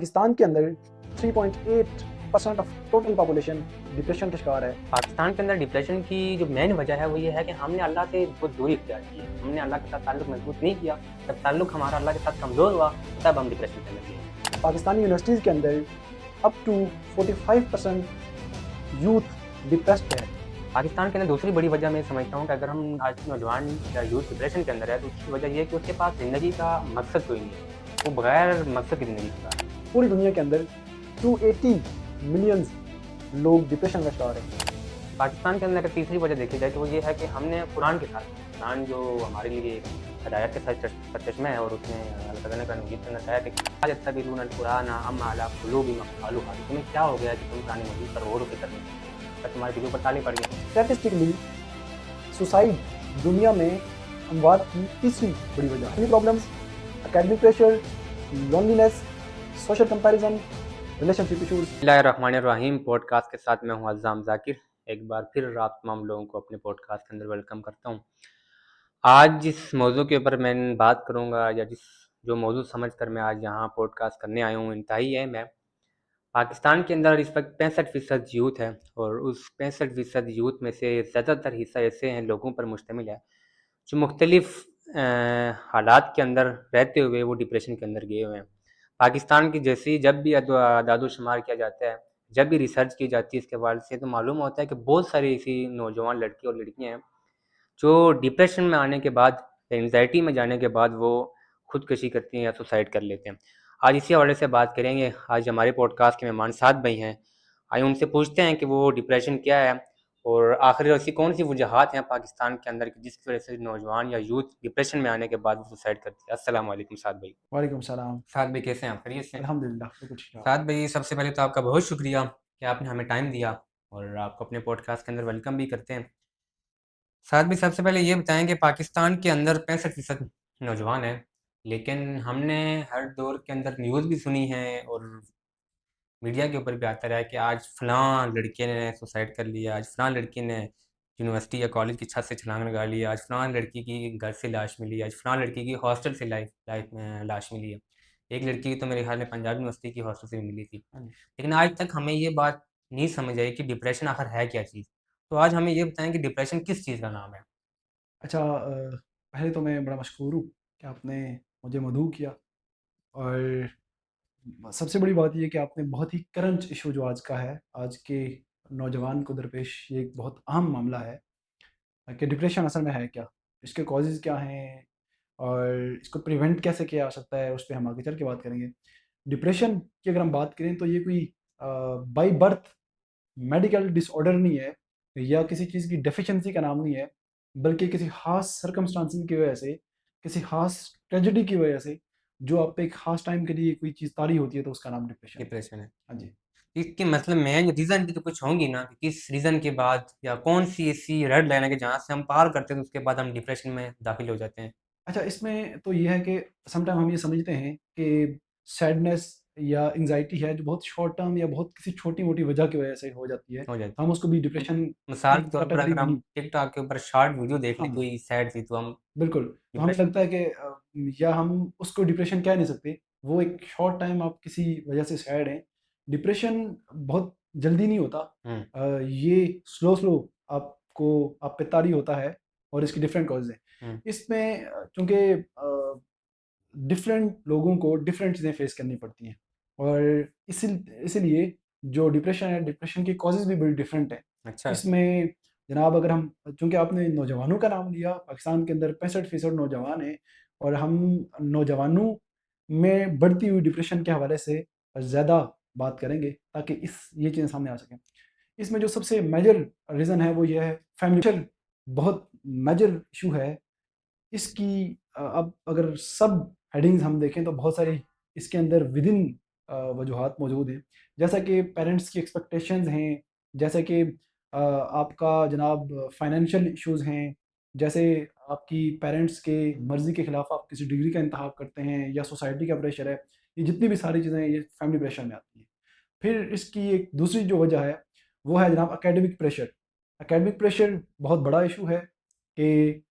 पाकिस्तान के अंदर 3.8% of total population depression का शिकार है। पाकिस्तान के अंदर डिप्रेशन की जो मेन वजह है वो ये है कि हमने अल्लाह से बहुत दूरी इख्तियार की है। हमने अल्लाह के साथ ताल्लुक मजबूत नहीं किया। जब ताल्लुक हमारा अल्लाह के साथ कमज़ोर हुआ तब हम डिप्रेशन के अंदर गए। पाकिस्तानी यूनिवर्सिटीज़ के अंदर अप टू 45% यूथ डिप्रेस्ड है। पाकिस्तान के अंदर दूसरी बड़ी वजह मैं समझता हूँ कि अगर हम आज नौजवान या यूथ डिप्रेशन के अंदर है तो उसकी वजह ये है कि उसके पास ज़िंदगी का मकसद कोई नहीं है। वो बगैर मकसद की ज़िंदगी जी रहा है। पूरी दुनिया के अंदर 280 मिलियन लोग डिप्रेशन का शिकार है। पाकिस्तान के अंदर अगर तीसरी वजह देखी जाए तो वो ये है कि हमने कुरान के साथ कुरान जो हमारे लिए हिदायत के साथ सरचश्मा है और उसमें अल्लाह ताला ने कुरान मजीद के अंदर बताया कि अयत्तबिऊन अल-कुरान अम अला कुलूबिहिम अक़फ़ालुहा, तुम्हें क्या हो गया कि तुम कुरान मजीद पर गौर करने लगे, क्या तुम्हारे दिलों पर ताले पड़ गए। स्टैटिस्टिकली सुसाइड दुनिया में अमवात की तीसरी बड़ी वजह है। Problems, academic pressure, loneliness, social comparison, relationship issues. बिस्मिल्लाहिर्रहमानिर्रहीम। पॉडकास्ट के साथ मैं हूँ अज़्ज़ाम ज़ाकिर। एक बार फिर आप तमाम लोगों को अपने पॉडकास्ट के अंदर वेलकम करता हूँ। आज जिस मौजू के ऊपर मैं बात करूँगा या जो मौजू समझ कर मैं आज यहाँ पॉडकास्ट करने आया हूँ इंतहाई अहम है। पाकिस्तान के अंदर इस वक्त 65% यूथ है और उस 65% यूथ में से ज़्यादातर हिस्सा ऐसे हैं लोगों पर मुश्तमिल है जो मुख्तलिफ हालात के अंदर रहते हुए वो डिप्रेशन के अंदर गए हुए हैं। पाकिस्तान की जैसी जब भी आदादोशुमार किया जाता है, जब भी रिसर्च की जाती है इसके हवाले से, तो मालूम होता है कि बहुत सारी ऐसी नौजवान लड़के और लड़कियां हैं जो डिप्रेशन में आने के बाद, एंग्जाइटी में जाने के बाद वो खुदकुशी करती हैं या सुसाइड कर लेते हैं। आज इसी हवाले से बात करेंगे। आज हमारे पॉडकास्ट के मेहमान साद भाई हैं। आइए उनसे पूछते हैं कि वो डिप्रेशन क्या है और आखिर ऐसी कौन सी वजूहात हैं पाकिस्तान के अंदर की जिसकी वजह से नौजवान या यूथ डिप्रेशन में आने के बाद वो सुसाइड करती है। अस्सलाम वालेकुम साद भाई। वालेकुम सलाम। साद भाई कैसे हैं आप? खैरियत से? अल्हम्दुलिल्लाह, बिल्कुल ठीक है। साद भाई सबसे पहले तो आपका बहुत शुक्रिया कि आपने हमें टाइम दिया और आपको अपने पॉडकास्ट के अंदर वेलकम भी करते हैं। साथ भी सबसे पहले ये बताएँ कि पाकिस्तान के अंदर 65% नौजवान हैं, लेकिन हमने हर दौर के अंदर न्यूज़ भी सुनी है और मीडिया के ऊपर भी आता रहा है कि आज फ़लाँ लड़के ने सुसाइड कर लिया, आज फ़लाँ लड़की ने यूनिवर्सिटी या कॉलेज की छत से छलांग लगा ली, आज फ़लाँ लड़की की घर से लाश मिली, आज फ़लाँ लड़की की हॉस्टल से लाइफ लाइफ में लाश मिली है। एक लड़की की तो मेरे ख़्याल में पंजाब यूनिवर्सिटी की हॉस्टल से भी मिली थी। हाँ जी। लेकिन आज तक हमें ये बात नहीं समझ आई कि डिप्रेशन आखिर है क्या चीज़? तो आज हमें ये बताएँ कि डिप्रेशन किस चीज़ का नाम है? अच्छा, पहले तो मैं बड़ा मशहूर हूँ कि आपने मुझे मदऊ किया। और सबसे बड़ी बात ये है कि आपने बहुत ही करंट इशू जो आज का है, आज के नौजवान को दरपेश ये एक बहुत अहम मामला है कि डिप्रेशन असल में है क्या? इसके कॉजेज़ क्या हैं? और इसको प्रिवेंट कैसे किया जा सकता है, उस पे हम आगे चल के बात करेंगे। डिप्रेशन की अगर हम बात करें तो ये कोई बाय बर्थ मेडिकल डिसऑर्डर नहीं है या किसी चीज़ की डेफिशिएंसी का नाम नहीं है, बल्कि किसी ख़ास सर्कमस्टांसेस की वजह से, किसी ख़ास ट्रेजेडी की वजह से, जो आप पे एक ख़ास टाइम के लिए कोई चीज़ तारी होती है, तो उसका नाम डिप्रेशन है। डिप्रेशन है। हाँ जी। इसके मतलब मेन रीज़न भी तो कुछ होंगी ना कि किस रीज़न के बाद या कौन-सी ऐसी रेड लाइन है कि जहाँ से हम पार करते हैं तो उसके बाद हम डिप्रेशन में दाखिल हो जाते हैं? अच्छा, इसमें तो ये है कि समटाइम हम ये समझते हैं कि सैडनेस या एंग्ज़ायटी है जो बहुत शॉर्ट टर्म या बहुत किसी छोटी-मोटी वजह की वजह से हो जाती है। हो जाती हम है। उसको भी म डिप्रेशन की मिसाल के तौर पर कैटेगरी अगर में हम नहीं। टिकटॉक के ऊपर शॉर्ट वीडियो देख लें हाँ। कोई सैड सी तो हम बिल्कुल, तो हमें डिप्रेशन लगता है कि या हम उसको डिप्रेशन कह नहीं सकते। वो एक शॉर्ट टाइम आप किसी वजह से सैड हैं। डिप्रेशन बहुत जल्दी नहीं होता। हुँ, ये स्लो आपको आप पे तारी होता है और इसके डिफरेंट कॉज़ेज़ हैं। हुँ, इसमें चूँकि डिफरेंट लोगों को डिफरेंट चीज़ें फेस करनी पड़ती हैं और इसीलिए जो डिप्रेशन है, डिप्रेशन की कॉज़ेज़ भी बड़ी डिफरेंट हैं। अच्छा। इसमें जनाब अगर हम चूँकि आपने नौजवानों का नाम लिया, पाकिस्तान के अंदर 65% नौजवान हैं और हम नौजवानों में बढ़ती हुई डिप्रेशन के हवाले से ज़्यादा बात करेंगे ताकि ये चीज़ें सामने आ सकें। इसमें जो सबसे मेजर रीज़न है वो ये है फैमिली प्रेशर। बहुत मेजर इश्यू है। इसकी अब अगर सब हेडिंग्स हम देखें तो बहुत सारी इसके अंदर विदिन वजूहात मौजूद हैं। जैसा कि पेरेंट्स की एक्सपेक्टेशंस हैं, जैसे कि आपका जनाब फाइनेंशियल इश्यूज़ हैं, जैसे आपकी पेरेंट्स के मर्ज़ी के खिलाफ आप किसी डिग्री का इंतखाब करते हैं या सोसाइटी का प्रेशर है। ये जितनी भी सारी चीज़ें हैं ये फैमिली प्रेशर में आती हैं। फिर इसकी एक दूसरी जो वजह है वो है जनाब एकेडमिक प्रेशर। एकेडमिक प्रेशर बहुत बड़ा इशू है कि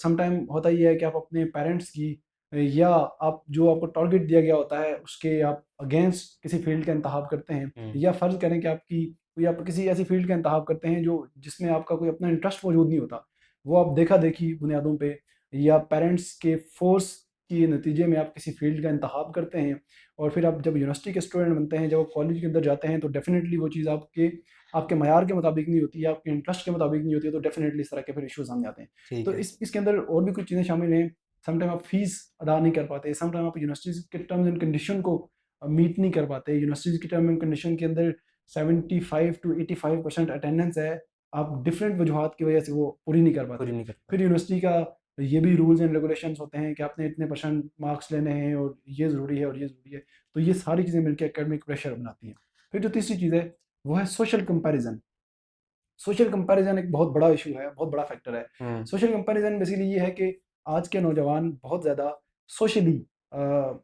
समटाइम होता ये है कि आप अपने पेरेंट्स की या आप जो आपको टारगेट दिया गया होता है उसके आप अगेंस्ट किसी फील्ड का इंतखाब करते हैं, या फ़र्ज़ करें कि आपकी कोई आप किसी ऐसी फील्ड का इंतखाब करते हैं जो जिसमें आपका कोई अपना इंटरेस्ट मौजूद नहीं होता, वो आप देखा-देखी बुनियादों पे या पेरेंट्स के फ़ोर्स के नतीजे में आप किसी फील्ड का इंतखाब करते हैं, और फिर आप जब यूनिवर्सिटी के स्टूडेंट बनते हैं, जब आप कॉलेज के अंदर जाते हैं, तो डेफ़िनेटली वो चीज़ आपके आपके मयार के मुताबिक नहीं होती है, आपके इंटरेस्ट के मुताबिक नहीं होती है, तो डेफ़िनेटली इस तरह के फिर इश्यूज़ सामने आते हैं। ठीक तो है। इसके अंदर और भी कुछ चीज़ें शामिल हैं। समटाइम आप फ़ीस अदा नहीं कर पाते, समटाइम आप यूनिवर्सिटीज़ के टर्म्स एंड कंडीशन को मीट नहीं कर पाते। यूनिवर्सिटीज़ की टर्म एंड कंडीशन के अंदर 75 टू 85% अटेंडेंस है, आप डिफरेंट वजूहात की वजह से वो पूरी नहीं कर पूरी पाते। नहीं कर फिर पाते। यूनिवर्सिटी का ये भी रूल्स एंड रेगुलेशंस होते हैं कि आपने इतने परसेंट मार्क्स लेने हैं, और ये ज़रूरी है और ये ज़रूरी है। तो ये सारी चीज़ें मिलके एकेडमिक प्रेशर बनाती हैं। फिर जो तीसरी चीज़ है, वो है सोशल कंपैरिज़न। सोशल कंपैरिज़न एक बहुत बड़ा इश्यू है, बहुत बड़ा फैक्टर है। हुँ, सोशल कंपैरिज़न बेसिकली ये है कि आज के नौजवान बहुत ज़्यादा सोशली अ,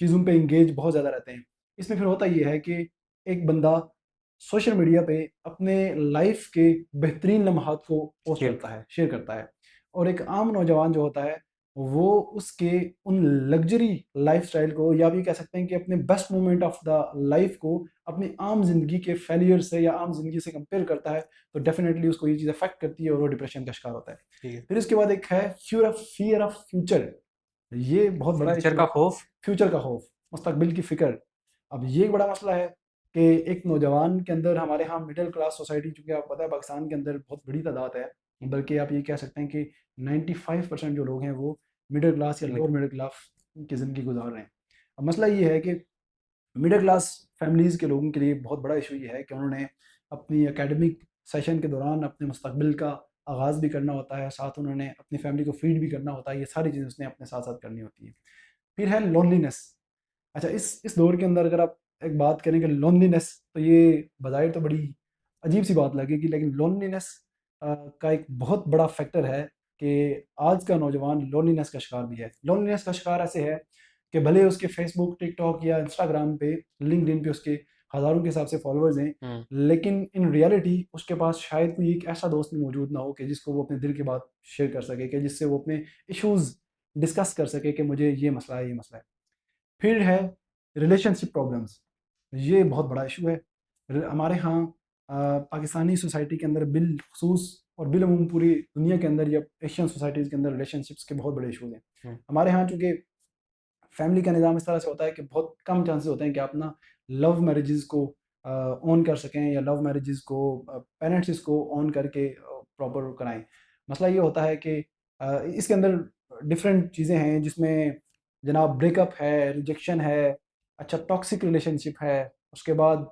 चीज़ों पे एंगेज बहुत ज़्यादा रहते हैं। इसमें फिर होता ये है कि एक बंदा सोशल मीडिया पे अपने लाइफ़ के बेहतरीन लम्हात को पोस्ट शेयर करता कर है, शेयर करता है, और एक आम नौजवान जो होता है, वो उसके उन लग्ज़री लाइफ़स्टाइल को, या आप ये कह सकते हैं कि अपने best moment of the life को अपनी आम ज़िंदगी के फेलियर से या आम ज़िंदगी से कंपेयर करता है, तो डेफ़िनेटली उसको ये चीज़ अफ़ेक्ट करती है और वो डिप्रेशन का शिकार होता है। ठीक है। फिर इसके बाद एक है फ़ियर ऑफ फ्यूचर। ये बहुत बड़ा फ्यूचर इश्यू का है, खौफ। फ्यूचर का खौफ, मुस्तकबिल की फ़िक्र। अब ये एक बड़ा मसला है कि एक नौजवान के अंदर, हमारे यहाँ मिडल क्लास सोसाइटी, चूँकि आपको पता है पाकिस्तान के अंदर बहुत बड़ी तादाद है, बल्कि आप ये कह सकते हैं कि 95% जो लोग हैं वो मिडल क्लास या मिड लोअर मिडल क्लास की ज़िंदगी गुज़ार रहे हैं। अब मसला ये है कि मिडल क्लास फैमिलीज़ के लोगों के लिए बहुत बड़ा इशू ये है कि उन्होंने अपनी एकेडमिक सेशन के दौरान अपने मुस्तकबिल का आगाज़ भी करना होता है, साथ उन्होंने अपनी फैमिली को फ़ीड भी करना होता है, ये सारी चीज़ें उसने अपने साथ-साथ करनी होती हैं। फिर है लोनलीनेस। अच्छा, इस दौर के अंदर अगर आप एक बात करें कि लोनलीनेस, तो ये बज़ाहिर तो बड़ी अजीब-सी बात लगेगी, लेकिन लोनलीनेस का एक बहुत बड़ा फैक्टर है कि आज का नौजवान लोनलीनेस का शिकार भी है। लोनलीनेस का शिकार ऐसे है कि भले उसके फ़ेसबुक, टिकटॉक या इंस्टाग्राम पे, लिंक्डइन पे उसके हज़ारों के हिसाब से फ़ॉलोअर्स हैं, हुँ, लेकिन इन रियलिटी उसके पास शायद कोई एक ऐसा दोस्त भी मौजूद ना हो कि जिसको वो अपने दिल की बात शेयर कर सके, कि जिससे वो अपने इश्यूज़ डिस्कस कर सके कि मुझे ये मसला है, ये मसला है। फिर है रिलेशनशिप प्रॉब्लम्स। ये बहुत बड़ा इशू है। हमारे यहाँ पाकिस्तानी सोसाइटी के अंदर बिलखसूस और बिलअमूम पूरी दुनिया के अंदर या एशियन सोसाइटीज़ के अंदर रिलेशनशिप्स के बहुत बड़े इशूज़ हैं। हुँ, हमारे यहाँ चूँकि फैमिली का निज़ाम इस तरह से होता है कि बहुत कम चांसेस होते हैं कि आप ना लव मैरिजेज़ को ऑन कर सकें, या लव मैरिजेज़ को पेरेंट्स इसको ऑन करके प्रॉपर कराएँ। मसला ये होता है कि इसके अंदर डिफरेंट चीज़ें हैं, जिसमें जनाब ब्रेकअप है, रिजेक्शन है, अच्छा टॉक्सिक रिलेशनशिप है, उसके बाद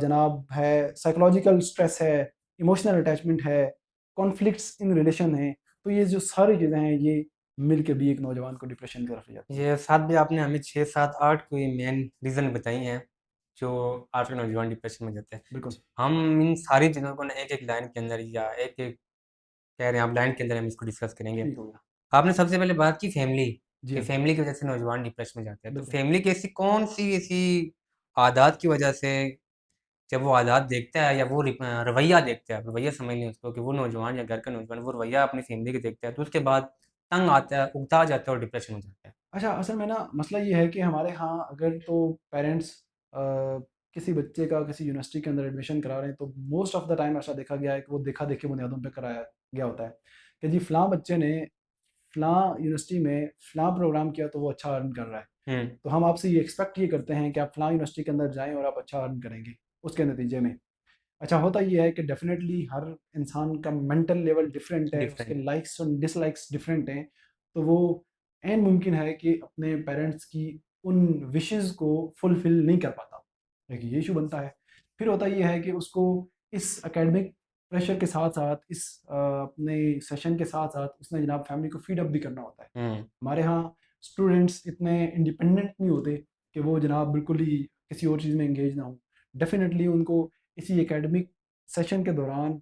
जनाब है साइकोलॉजिकल स्ट्रेस है, इमोशनल अटैचमेंट है, कॉन्फ्लिक्ट्स इन रिलेशन हैं। तो ये जो सारी चीज़ें हैं, ये मिल के भी एक नौजवान को डिप्रेशन की तरफ ले जाती हैं। ये साथ भी आपने हमें 6, 7, 8 कोई मेन रीज़न बताई हैं, जो आज के नौजवान डिप्रेशन में जाते हैं। बिल्कुल। हम इन सारी चीज़ों को ना एक-एक लाइन के अंदर या एक-एक कह रहे हैं आप लाइन के अंदर हम इसको डिस्कस करेंगे। ठीक हो गया। आपने सबसे पहले बात की फैमिली, जी कि हाँ, फैमिली की वजह से नौजवान डिप्रेशन में जाते हैं। तो बिल्कुल। फैमिली की ऐसी कौन-सी ऐसी आदत की वजह से जब वो आदत देखता है या वो रवैया देखता है, आप रवैया समझ लें उसको कि वो नौजवान या घर का नौजवान वो रवैया अपनी फैमिली का देखता है, तो उसके बाद तंग आता है, उकता जाता है और डिप्रेशन हो जाता है। अच्छा, असल में ना मसला ये है कि हमारे यहाँ अगर तो पेरेंट्स किसी बच्चे का किसी यूनिवर्सिटी के अंदर एडमिशन करा रहे हैं, तो मोस्ट ऑफ द टाइम ऐसा देखा गया है कि वो देखा-देखी बुनियादों पे कराया गया होता है, कि जी फ़लाँ बच्चे ने फ़लाँ यूनिवर्सिटी में फ़लाँ प्रोग्राम किया तो वो अच्छा अर्न कर रहा है। हुँ, तो हम आपसे ये एक्सपेक्ट ये करते हैं कि आप फ़लाँ यूनिवर्सिटी के अंदर जाएँ और आप अच्छा अर्न करेंगे, उसके नतीजे में। अच्छा, होता ये है कि डेफ़िनेटली हर इंसान का मेंटल लेवल डिफरेंट है, उसके डिफरेंट। लाइक्स और डिसलाइक्स डिफरेंट हैं, तो वो ऐन मुमकिन है कि अपने पेरेंट्स की उन विशेज़ को फुलफ़िल नहीं कर पाता। एक ये इश्यू बनता है। फिर होता ये है कि उसको इस एकेडमिक प्रेशर के साथ-साथ, इस अपने सेशन के साथ-साथ उसने जनाब फैमिली को फ़ीड अप भी करना होता है। हुँ, हमारे यहाँ स्टूडेंट्स इतने इंडिपेंडेंट नहीं होते कि वो जनाब बिल्कुल ही किसी और चीज़ में एंगेज ना हों। डेफ़िनेटली उनको इसी एकेडमिक सेशन के दौरान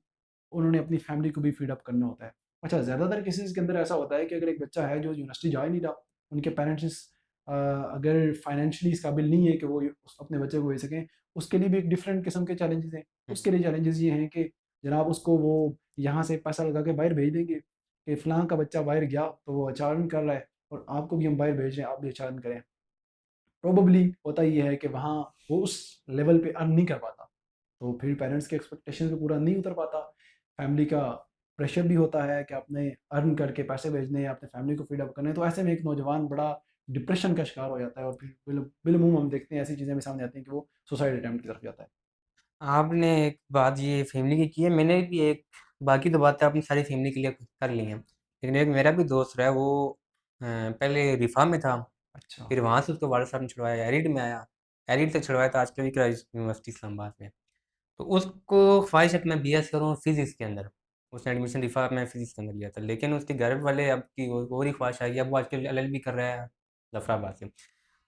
उन्होंने अपनी फैमिली को भी फ़ीड अप करना होता है। अच्छा, ज़्यादातर केसेज़ के अंदर ऐसा होता है कि अगर एक बच्चा है जो यूनिवर्सिटी जा ही नहीं रहा, उनके पेरेंट्स अगर फाइनेंशियली इस काबिल नहीं है कि वो अपने बच्चे को भेज सकें, उसके लिए भी एक डिफरेंट किस्म के चैलेंजेज़ हैं। हुँ, उसके लिए चैलेंजेज़ ये हैं कि जनाब उसको वो यहाँ से पैसा लगा के बाहर भेज देंगे कि फ़लाँ का बच्चा बाहर गया तो वो अच्छा अर्न कर रहा है, और आपको भी हम बाहर भेज रहे हैं, आप भी अच्छा अर्न करें। प्रोबेबली होता ये है कि वहाँ वो उस लेवल पे अर्न नहीं कर पाता, तो फिर पेरेंट्स के एक्सपेक्टेशन पे पूरा नहीं उतर पाता। फैमिली का प्रेशर भी होता है कि आपने अर्न करके पैसे भेजने हैं, अपने फैमिली को फीड अप करना है, तो ऐसे में एक नौजवान बड़ा डिप्रेशन का शिकार हो जाता है और फिर बिलमुम हम देखते हैं ऐसी चीज़ें भी सामने आती हैं कि वो सुसाइड अटेम्प्ट की तरफ जाता है। आपने एक बात ये फैमिली की है, मैंने भी एक, बाकी तो बातें आपने सारी फैमिली के लिए कर ली हैं, लेकिन एक मेरा भी दोस्त रहा है, वो पहले रिफा में था, अच्छा। फिर वहाँ से उसको वाले साहब ने छुड़वाया, एरिड में आया, एरिड से छुड़वाया तो आजकल भी यूनिवर्सिटी इस्लामाबाद में। तो उसको ख्वाहिश है कि मैं बीएस करूँ फिजिक्स के अंदर, उसने एडमिशन रिफा में फिजिक्स के अंदर लिया था, लेकिन उसके घर वाले अब की और ही ख्वाहिश आई, अब वो आजकल एलएलबी कर रहा है जफराबाद से।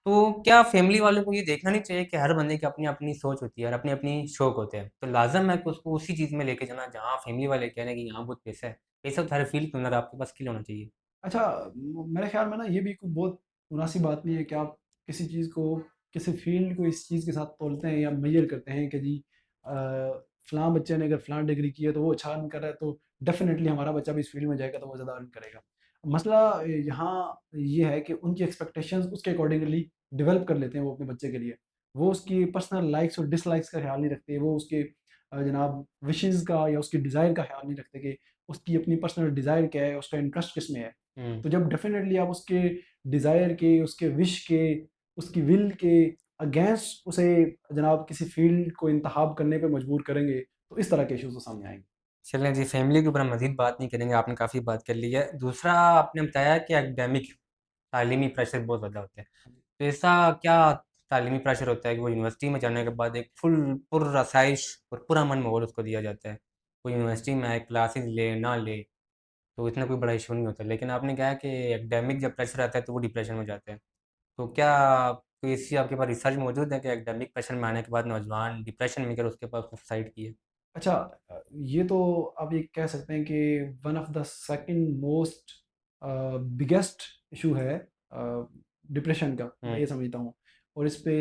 तो क्या फैमिली वालों को ये देखना नहीं चाहिए कि हर बंदे की अपनी अपनी सोच होती है और अपनी अपनी शौक होते हैं, तो लाजम है कि उसको उसी चीज़ में लेके जाना जहाँ फैमिली वाले कह रहे हैं कि यहाँ बहुत पैसा है, पैसा तो हर फील्ड के अंदर आपके पास स्किल होना चाहिए। अच्छा, मेरे ख्याल में ना ये भी कोई बहुत मुनासिब बात नहीं है कि आप किसी चीज़ को, किसी फील्ड को इस चीज़ के साथ तोलते हैं या मेजर करते हैं कि जी फ़लाँ बच्चे ने अगर फ़लाँ डिग्री की है तो वो अच्छा अर्न कर रहा है, तो डेफिनेटली हमारा बच्चा भी इस फील्ड में जाएगा तो वो ज़्यादा अर्न करेगा। मसला यहाँ ये है कि उनकी एक्सपेक्टेशंस उसके अकॉर्डिंगली डेवलप कर लेते हैं वो अपने बच्चे के लिए। वो उसकी पर्सनल लाइक्स और डिसलाइक्स का ख्याल नहीं रखते, वो उसके जनाब विशेज़ का या उसकी डिज़ायर का ख्याल नहीं रखते कि उसकी अपनी पर्सनल डिज़ायर क्या है, उसका इंटरेस्ट किसमें है। हुँ। तो जब डेफ़िनेटली आप उसके डिज़ायर के, उसके विश के, उसकी विल के अगेंस्ट उसे जनाब किसी फ़ील्ड को इंतख़ाब करने पे मजबूर करेंगे, तो इस तरह के इश्यूज़ तो सामने आएँगे। चलें जी, फैमिली के ऊपर हम मज़ीद बात नहीं करेंगे, आपने काफ़ी बात कर ली है। दूसरा, आपने बताया कि एकेडमिक तालीमी प्रेशर बहुत ज़्यादा होता है। तो ऐसा क्या तालीमी प्रेशर होता है कि वो यूनिवर्सिटी में जाने के बाद एक पुरआसाइश और पुरअमन माहौल उसको दिया जाता है। वो यूनिवर्सिटी में आए, क्लासेस ले, ना ले, तो इतना कोई बड़ा इश्यू नहीं होता। लेकिन आपने कहा कि एकेडमिक जब प्रेशर आता है तो वो डिप्रेशन में जाते हैं। तो क्या कोई ऐसी आपके पास रिसर्च मौजूद है कि एकेडमिक प्रेशर में आने के बाद नौजवान डिप्रेशन में गिर उसके पास सुसाइड की है? अच्छा, ये तो आप ये कह सकते हैं कि one of the second most biggest issue है डिप्रेशन का, मैं हुँ, ये समझता हूँ। और इस पे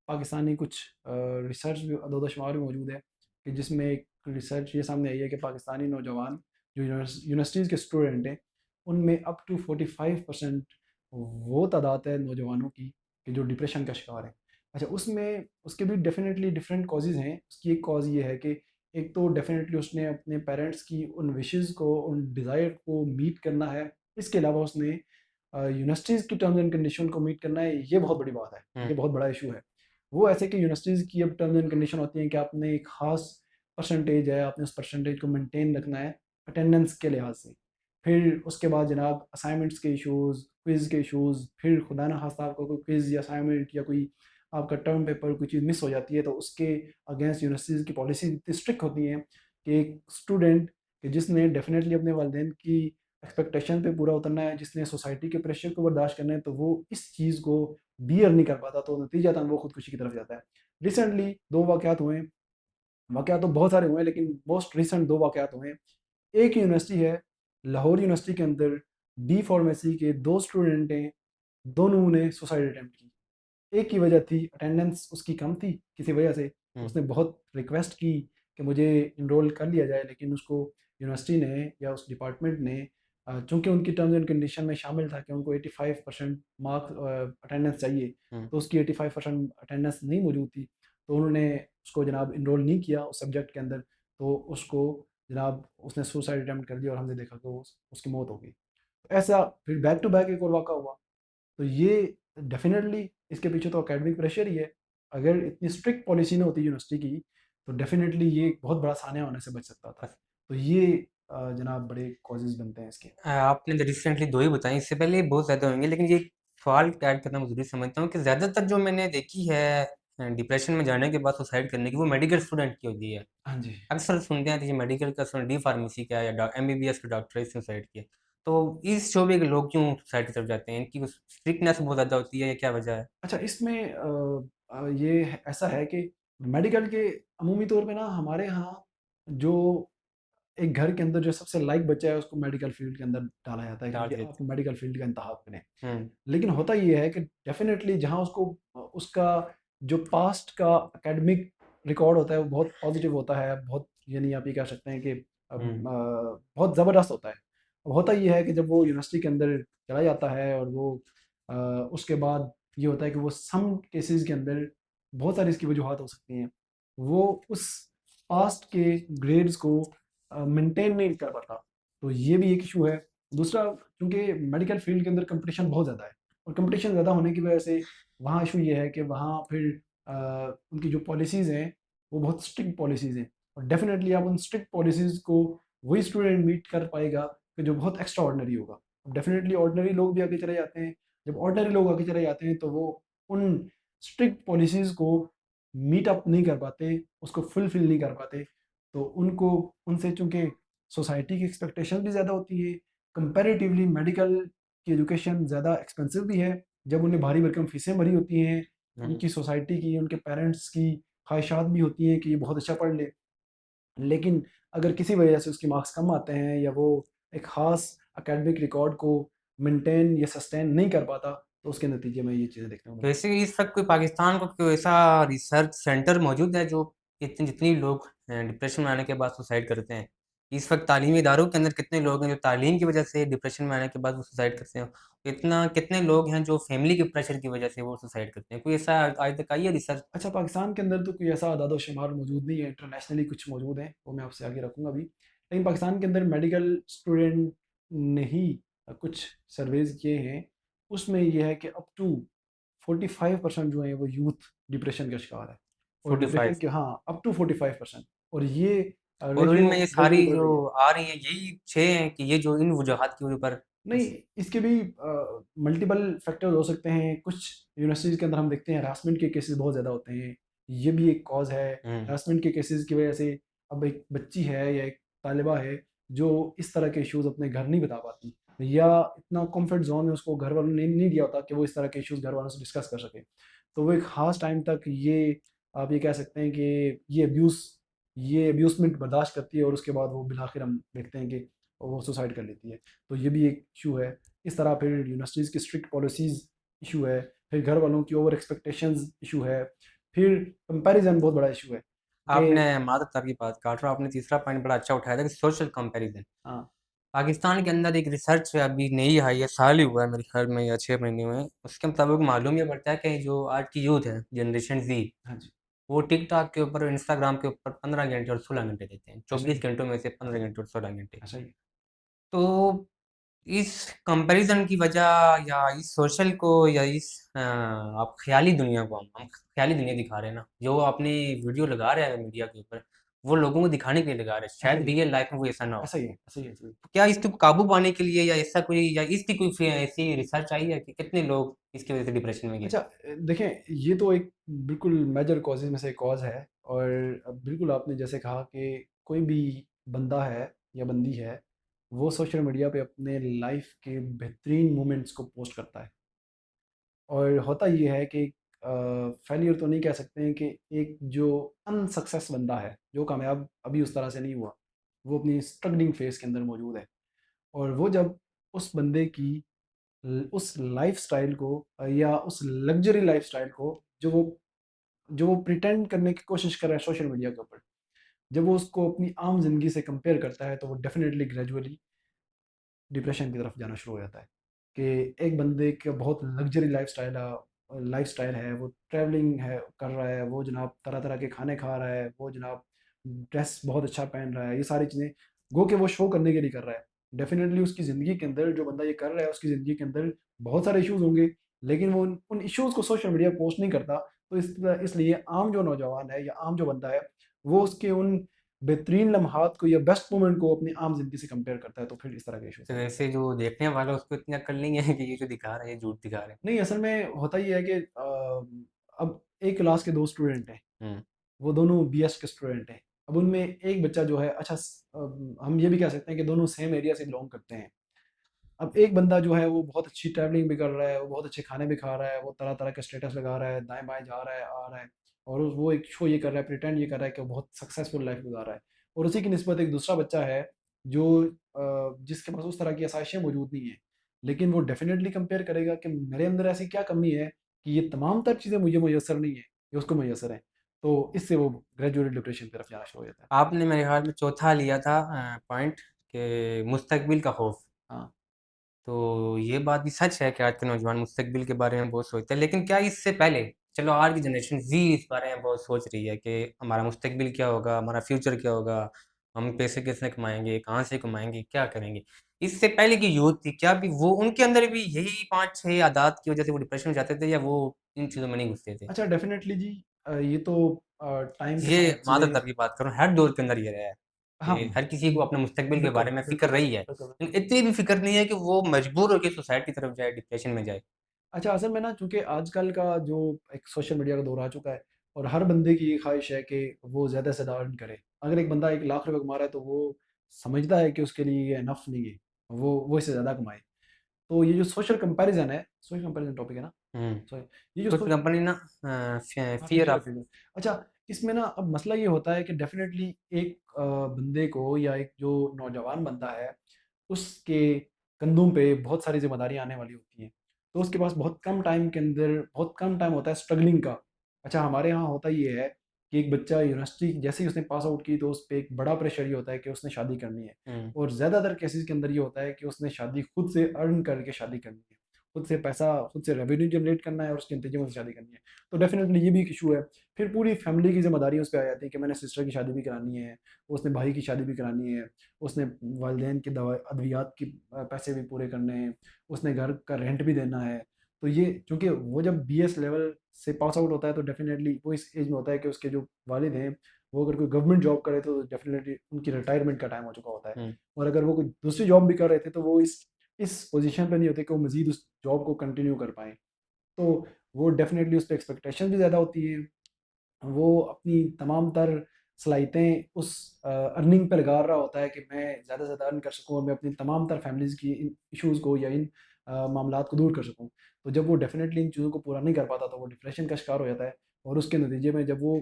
पाकिस्तानी कुछ रिसर्च भी अदद-ओ-शुमार भी मौजूद है कि जिसमें एक रिसर्च ये सामने आई है कि पाकिस्तानी नौजवान जो यूनिवर्सिटीज़ के स्टूडेंट हैं, उनमें अप टू 45% वो तादाद है नौजवानों की कि जो डिप्रेशन का शिकार है। अच्छा, उसमें उसके भी डेफ़िनेटली डिफरेंट कॉज़ेज़ हैं। उसकी एक कॉज़ ये है कि एक तो डेफ़िनेटली उसने अपने पेरेंट्स की उन विशेज़ को, उन डिज़ायर को मीट करना है। इसके अलावा उसने यूनिवर्सिटीज़ की टर्म्स एंड कंडीशन को मीट करना है, ये बहुत बड़ी बात है, हुँ, ये बहुत बड़ा इश्यू है। वो ऐसे कि यूनिवर्सिटीज़ की अब टर्म्स एंड कंडीशन होती हैं कि आपने एक ख़ास परसेंटेज है, आपने उस परसेंटेज को मेंटेन रखना है अटेंडेंस के लिहाज से। फिर उसके बाद जनाब असाइनमेंट्स के इश्यूज़, क्विज़ के इश्यूज़, फिर खुदा ना ख़ास्ता आपका कोई क्विज़ या असाइनमेंट या कोई आपका टर्म पेपर कोई चीज़ मिस हो जाती है, तो उसके अगेंस्ट यूनिवर्सिटीज़ की पॉलिसी इतनी स्ट्रिक्ट होती हैं कि एक स्टूडेंट कि जिसने डेफ़िनेटली अपने वालिदैन की एक्सपेक्टेशन पे पूरा उतरना है, जिसने सोसाइटी के प्रेशर को बर्दाश्त करना है, तो वो इस चीज़ को बियर नहीं कर पाता, तो नतीजतन वो खुदकुशी की तरफ जाता है। रिसेंटली 2 वाक़यात हुए हैं, वाक़यात तो बहुत सारे हुए हैं लेकिन मोस्ट रिसेंट 2 वाक़यात हुए हैं। एक यूनिवर्सिटी है, लाहौर यूनिवर्सिटी के अंदर डी फार्मेसी के 2 स्टूडेंट हैं, दोनों ने सुसाइड अटेम्प्ट की। एक की वजह थी अटेंडेंस उसकी कम थी किसी वजह से, हुँ, उसने बहुत रिक्वेस्ट की कि मुझे इनरोल कर लिया जाए, लेकिन उसको यूनिवर्सिटी ने या उस डिपार्टमेंट ने चूँकि उनकी टर्म्स एंड कंडीशन में शामिल था कि उनको 85% मार्क्स अटेंडेंस चाहिए, हुँ। तो उसकी 85% अटेंडेंस नहीं मौजूद थी, तो उन्होंने उसको जनाब इनरोल नहीं किया उस सब्जेक्ट के अंदर, तो उसको जनाब उसने सुसाइड अटेम्प्ट कर दिया और हमने देखा कि उसकी मौत हो गई। ऐसा फिर बैक टू बैक एक और वाक़ा हुआ। तो ये डेफ़िनेटली इसके पीछे तो एकेडमिक प्रेशर ही है। अगर इतनी स्ट्रिक्ट पॉलिसी ना होती यूनिवर्सिटी की, तो डेफ़िनेटली ये एक बहुत बड़ा सानिया होने से बच सकता था। तो ये जनाब बड़े कॉज़ेज़ बनते हैं इसके। आपने तो रिसेंटली 2 ही बताई, इससे पहले बहुत ज़्यादा होंगे, लेकिन ये सवाल ऐड करना मैं ज़रूरी समझता हूँ कि ज़्यादातर जो मैंने देखी है डिप्रेशन में जाने के बाद सुसाइड करने की, वो मेडिकल स्टूडेंट की होती है। हाँ जी। अक्सर सुनते हैं कि ये मेडिकल का स्टूडेंट डी फार्मेसी का या एमबीबीएस का डॉक्टर है, इसने सुसाइड किया। तो इस शोबे के लोग क्यों सुसाइड की तरफ जाते हैं? इनकी कुछ स्ट्रिक्टनेस बहुत ज़्यादा होती है या क्या वजह है? अच्छा, इसमें ये ऐसा है कि मेडिकल के अमूमी तौर पे ना हमारे यहाँ जो एक घर के अंदर जो सबसे लाइक बच्चा है उसको मेडिकल फ़ील्ड के अंदर डाला जाता है कि डाल जी देते आप मेडिकल फ़ील्ड का इंतखाब करें। हुँ, लेकिन होता ये है कि डेफ़िनेटली जहाँ उसको उसका जो पास्ट का एकेडमिक रिकॉर्ड होता है वो बहुत पॉज़िटिव होता है, बहुत यानी आप ये कह सकते हैं कि हुँ, बहुत ज़बरदस्त होता है। अब होता ये है कि जब वो यूनिवर्सिटी के अंदर चला जाता है और वो उसके बाद ये होता है कि वो सम केसेस के अंदर बहुत सारी इसकी वजूहत हो सकती हैं। वो उस पास्ट के ग्रेड्स को मेंटेन नहीं कर पाता, तो ये भी एक इशू है। दूसरा, क्योंकि मेडिकल फील्ड के अंदर कंपटीशन बहुत ज़्यादा है, और कंपटीशन ज़्यादा होने की वजह से वहाँ इशू ये है कि वहाँ फिर उनकी जो पॉलिसीज़ हैं वो बहुत स्ट्रिक्ट पॉलिसीज़ हैं, और डेफिनेटली आप उन स्ट्रिक्ट पॉलिसीज़ को वही स्टूडेंट मीट कर पाएगा कि जो बहुत एक्स्ट्रा ऑर्डिनरी होगा। डेफिनेटली ऑर्डिनरी लोग भी आगे चले जाते हैं। जब ऑर्डिनरी लोग आगे चले जाते हैं तो वो उन स्ट्रिक्ट पॉलिसीज़ को मीट अप नहीं कर पाते, उसको फुलफिल नहीं कर पाते, तो उनको उनसे चूँकि सोसाइटी की एक्सपेक्टेशन भी ज़्यादा होती है, कंपैरेटिवली मेडिकल की एजुकेशन ज़्यादा एक्सपेंसिव भी है। जब उन्हें भारी भरकम फीसें भरी होती हैं, हुँ। उनकी सोसाइटी की, उनके पेरेंट्स की ख्वाहिशात भी होती हैं कि ये बहुत अच्छा पढ़ ले। लेकिन अगर किसी वजह से उसके मार्क्स कम आते हैं या वो एक ख़ास एकेडमिक रिकॉर्ड को मेंटेन या सस्टेन नहीं कर पाता, तो उसके नतीजे में ये चीज़ें देखने को मिलती हैं। वैसे इस वक़्त कोई पाकिस्तान को कोई ऐसा रिसर्च सेंटर मौजूद है जो जितनी लोग डिप्रेशन में आने के बाद सुसाइड करते हैं? इस वक़्त तालीमी इदारों के अंदर कितने लोग हैं जो तालीम की वज़ह से डिप्रेशन में आने के बाद वो सुसाइड करते हैं? कितने लोग हैं जो फैमिली के प्रेशर की वज़ह से वो सुसाइड करते हैं? कोई ऐसा आज तक आई है रिसर्च? अच्छा, पाकिस्तान के अंदर तो कोई ऐसा अदाद-ओ-शुमार मौजूद नहीं है, इंटरनेशनली कुछ मौजूद हैं, वो मैं आपसे आगे रखूँगा अभी। लेकिन पाकिस्तान के अंदर मेडिकल स्टूडेंट ने ही कुछ सर्वेज़ किए हैं, उसमें ये है कि अप टू 45% जो हैं वो यूथ डिप्रेशन का शिकार है, और डिप्रेशन 45 के, हाँ, अप टू 45%, और ये और रेशियो इनमें ये ग्रेजुअली सारी बढ़ जो रही है। आ रही है यही 6 हैं कि ये जो इन वजूहात की वजह पर नहीं, इस इसके भी मल्टीपल फैक्टर्स हो सकते हैं। कुछ यूनिवर्सिटीज़ के अंदर हम देखते हैं हरासमेंट के केसेस बहुत ज़्यादा होते हैं, ये भी एक कॉज़ है। हुँ। हरासमेंट के केसेस की वजह से अब एक बच्ची है या एक तालिबा है जो इस तरह के इश्यूज़ अपने घर नहीं बता पाती, या इतना कंफर्ट ज़ोन में उसको घर वालों ने नहीं दिया होता कि वो इस तरह के इश्यूज़ घर वालों से डिस्कस कर सके। तो वो एक ख़ास टाइम तक ये, आप ये कह सकते हैं कि ये अब्यूसमेंट बर्दाश्त करती है, और उसके बाद वो बिलाखिर हम देखते हैं कि वो सुसाइड कर लेती है। तो ये भी एक इशू है। इस तरह फिर यूनिवर्सिटीज़ की स्ट्रिक्ट पॉलिसीज़ इशू है, फिर घर वालों की ओवर एक्सपेक्टेशंस इशू है, फिर कंपैरिज़न बहुत बड़ा इशू है कि, आपने मादक की बात काट रहा हूँ, आपने तीसरा पॉइंट बड़ा अच्छा उठाया था कि सोशल कंपैरिज़न। हाँ, पाकिस्तान के अंदर एक रिसर्च है अभी नई आई है, साल ही हुआ है मेरे ख्याल में या 6 महीने हुए हैं। उसके मुताबिक मालूम ये पड़ता है कि जो आज की यूथ है, जनरेशन ज़ी, हाँ जी, वो टिकटॉक के ऊपर, इंस्टाग्राम के ऊपर 15 घंटे और 16 घंटे देते हैं। ऐसा ही 24 है, घंटों में से 15 घंटे और 16 घंटे। ऐसा ही है। तो इस कंपैरिज़न की वजह या इस सोशल को या इस आप ख़याली दुनिया को हम ख़याली दुनिया दिखा रहे हैं ना, जो अपनी वीडियो लगा रहे हैं मीडिया के ऊपर, वो लोगों को दिखाने के लिए लगा रहे हैं। ऐसा शायद ही है, रियल लाइफ़ में वो ऐसा ना हो। ऐसा ही है, ऐसा ही है, ऐसा ही है। क्या इसको काबू पाने के लिए या ऐसा कोई या इसकी कोई ऐसी रिसर्च आई है कि कितने लोग इसकी वज़ह से डिप्रेशन में गए? अच्छा, देखें, ये तो एक बिल्कुल मेजर कॉजेज़ में से एक कॉज़ है, और बिल्कुल आपने जैसे कहा कि कोई भी बंदा है या बंदी है, वो सोशल मीडिया पे अपने लाइफ़ के बेहतरीन मोमेंट्स को पोस्ट करता है। और होता ये है कि फेलियर तो नहीं कह सकते हैं कि एक जो अनसक्सेस बंदा है, जो कामयाब अभी उस तरह से नहीं हुआ, वो अपनी स्ट्रगलिंग फेज़ के अंदर मौजूद है, और वो जब उस बंदे की उस लाइफ़स्टाइल को या उस लग्ज़री लाइफ़स्टाइल को जो वो प्रिटेंड करने की कोशिश कर रहा है सोशल मीडिया के ऊपर, जब वो उसको अपनी आम ज़िंदगी से कंपेयर करता है, तो वो डेफ़िनेटली ग्रेजुअली डिप्रेशन की तरफ जाना शुरू हो जाता है कि एक बंदे का बहुत लग्जरी लाइफस्टाइल है, वो ट्रैवलिंग है कर रहा है, वो जनाब तरह तरह के खाने खा रहा है, वो जनाब ड्रेस बहुत अच्छा पहन रहा है, ये सारी चीज़ें गो के वो शो करने के लिए कर रहा है। डेफिनेटली उसकी ज़िंदगी के अंदर जो बंदा ये कर रहा है, उसकी ज़िंदगी के अंदर बहुत सारे इश्यूज होंगे, लेकिन वो उन इश्यूज को सोशल मीडिया पोस्ट नहीं करता। तो इसलिए आम जो नौजवान है या आम जो बंदा है, वो उसके उन बेहतरीन लम्हात को या बेस्ट मोमेंट को अपनी आम ज़िंदगी से कंपेयर करता है, तो फिर इस तरह के इश्यूज़ तो पैदा होते वैसे हैं। जो देखने वाला है उसको इतनी अक्ल नहीं है कि ये जो दिखा रहा है ये झूठ दिखा रहे हैं। नहीं, असल में होता ये है कि अब एक क्लास के 2 स्टूडेंट हैं, हुँ। वो दोनों बीएस के स्टूडेंट हैं। अब उनमें एक बच्चा जो है, अच्छा, हम ये भी कह सकते हैं कि दोनों सेम एरिया से बिलॉन्ग करते हैं। अब एक बंदा जो है वो बहुत अच्छी ट्रैवलिंग भी कर रहा है, वो बहुत अच्छे खाने भी खा रहा है, वो तरह-तरह के स्टेटस लगा रहा है, दाएँ-बाएँ जा रहा है, आ रहा है, और वो एक शो ये कर रहा है, प्रिटेंड ये कर रहा है कि वो बहुत सक्सेसफुल लाइफ़ गुज़ार रहा है। और उसी की निस्बत एक दूसरा बच्चा है जो जिसके पास उस तरह की आसाइशें मौजूद नहीं हैं। लेकिन वो डेफ़िनेटली कंपेयर करेगा कि मेरे अंदर ऐसी क्या कमी है कि ये तमाम तर चीज़ें मुझे मुयस्सर नहीं है, ये उसको मुयस्सर हैं। तो इससे वो ग्रेजुअली डिप्रेशन की तरफ जाना शुरू हो जाता है। आपने मेरे ख़्याल में चौथा लिया था पॉइंट कि मुस्तकबिल का खौफ। हाँ। तो ये बात भी सच है कि आज के नौजवान मुस्तकबिल के बारे में बहुत सोचते हैं, लेकिन क्या इससे पहले चलो आज की जनरेशन ज़ी इस बारे में बहुत सोच रही है कि हमारा मुस्तकबिल क्या होगा, हमारा फ्यूचर क्या होगा, हम पैसे कैसे कमाएँगे, कहाँ से कमाएँगे, क्या करेंगे? इससे पहले की यूथ थी, क्या भी वो उनके अंदर भी यही 5-6 आदात की वजह से वो डिप्रेशन में जाते थे या वो इन चीज़ों में नहीं घुसते थे? अच्छा, डेफ़िनेटली जी। ये तो टाइम के ये साथ चीज़ें। मादरतर की बात करूँ, हर दौर के अंदर ये रहा है हाँ, कि हर किसी को अपने मुस्तकबिल के बिल्कुल, बारे में फ़िक्र बिल्कुल, रही है। बिल्कुल, बिल्कुल। लेकिन इतनी भी फ़िक्र नहीं है कि वो मजबूर होके सुसाइड की तरफ जाए, डिप्रेशन में जाए। अच्छा, असल में ना चूँकि आजकल का जो एक सोशल मीडिया का दौर आ चुका है और हर बंदे की ये ख़्वाहिश है कि वो ज़्यादा से ज़्यादा अर्न करे। अगर एक बंदा 1 लाख रुपए कमा रहा है तो वो समझता है कि उसके लिए ये इनफ नहीं है, वो इससे ज़्यादा कमाए। तो ये जो सोशल कंपैरिज़न टॉपिक है ना? हुँ। सॉरी, ये जो कुछ सोश कंपनी ना हाँ, फ़ियर ऑफ अच्छा, इसमें ना अब मसला ये होता है कि डेफ़िनेटली एक बंदे को या एक जो नौजवान बंदा है, उसके कंधों पे बहुत सारी ज़िम्मेदारियाँ आने वाली होती हैं। तो उसके पास बहुत कम टाइम होता है स्ट्रगलिंग का। अच्छा, हमारे यहाँ होता ये है कि एक बच्चा यूनिवर्सिटी जैसे ही उसने पास आउट की तो उस पे एक बड़ा प्रेशर ये होता है कि उसने शादी करनी है। हुँ, और ज़्यादातर केसेज़ के अंदर ये होता है कि उसने शादी खुद से अर्न करके शादी करनी है। खुद से रेवेन्यू जनरेट करना है और उसके नतीजे में उसे शादी करनी है। तो डेफ़िनेटली ये भी एक इश्यू है। फिर पूरी फैमिली की ज़िम्मेदारी उस पे आ जाती है कि मैंने सिस्टर की शादी भी करानी है, उसने भाई की शादी भी करानी है, उसने वालिदैन की दवा अद्वियात की पैसे भी पूरे करने हैं, उसने घर का रेंट भी देना है। तो ये चूँकि वो जब बीएस लेवल से पास आउट होता है तो डेफ़िनेटली वो इस एज में होता है कि उसके जो वालिद हैं, वो अगर कोई गवर्नमेंट जॉब करे तो डेफ़िनेटली उनकी रिटायरमेंट का टाइम हो चुका होता है। हुँ। और अगर वो कोई दूसरी जॉब भी कर रहे थे तो वो इस पोज़ीशन पे नहीं होते कि वो मज़ीद उस जॉब को कंटिन्यू कर पाएँ। तो वो डेफ़िनेटली उस पे एक्सपेक्टेशन भी ज़्यादा होती है। वो अपनी तमाम तर सलाहियतें उस अर्निंग पे लगा रहा होता है कि मैं ज़्यादा से ज़्यादा अर्न कर सकूँ और मैं अपनी तमाम तर फैमिलीज़ की इन इश्यूज़ को या इन मामलात को दूर कर सकूँ। तो जब वो डेफ़िनेटली इन चीज़ों को पूरा नहीं कर पाता तो वो डिप्रेशन का शिकार हो जाता है और उसके नतीजे में जब वो